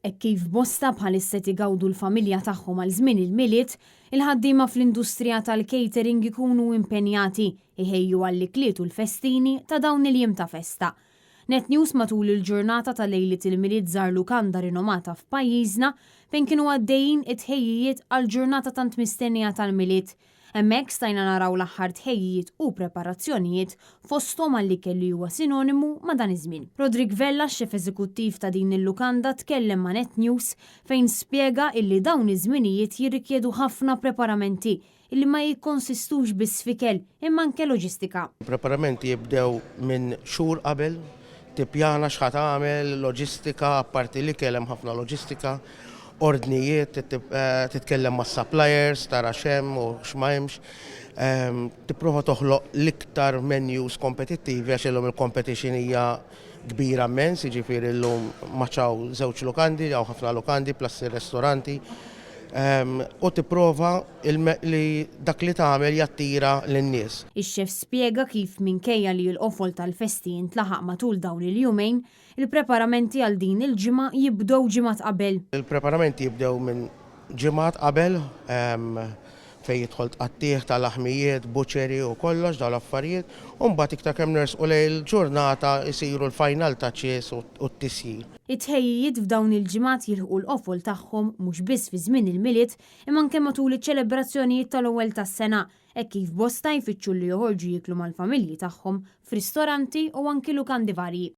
Kif bosta bħalissa tigawdu l-familja tagħhom għal żmien il-miliet, il-ħaddiema fl-industrija tal-catering ikunu impenjati iħejju għall-ikliet u l-festini ta' dawn il-jiem ta' festa. Net News matul il-ġurnata ta' lejlit il-miliet żar lukanda rinomata f'pajjiżna fejn kienu għaddejjin it-ħejjijiet għall-ġurnata tant mistennija tal-miliet. Hemmhekk stajna naraw l-aħħar tħejjijiet u preparazzjonijiet fosthom għall-ikel li huwa sinonimu ma' dan iż-żmien. Rodrik Vella, xef eżekuttiv ta' din il-lukanda, tkellem ma' Net News fejn spjega illi dawn iż-żminijiet jirrikjedu ħafna preparamenti illi ma jikkonsistux biss f'ikel imma anke loġistika. Preparamenti jibdew minn xhur qabel, tippjana x'ħat tagħmel, loġistika, apparti li kellem ħafna loġistika, ordnijiet, titkellem ma' suppliers, tara xem u x'majmx, tipprova toħloq l-iktar menus kompetittivi għax illum il-competition hija kbira immens, jiġifieri llum maċaw żewġ lukandi, jew ħafna lukandi plus ir-restoranti. U tipprova li dak li tagħmel jattira lin-nies. Ix-xef spjega kif minkejja li l-qofol tal-festi intlaħaq matul dawn il-jumejn, il-preparamenti għal din il-ġimgħa jibdew ġimgħat qabel. Il-preparamenti jibdew minn ġimgħat qabel fejn jidħol tqattih tal-laħmijiet, buċeri u kollox dawn l-affarijiet, u mbagħad iktar kemm nersqu lejn il-ġurnata jsiru l-final touches u t-tisjir. It-tħejjijiet f'dawn il-ġimgħat jilħqu l-qofol tagħhom mhux biss fi żmien il-miliet imma anke matul iċ-ċelebrazzjonijiet tal-ewwel tas-sena, hekk kif bosta jfittxu li joħorġu jiklu mal-familji tagħhom f'ristoranti u anki lukandi varji.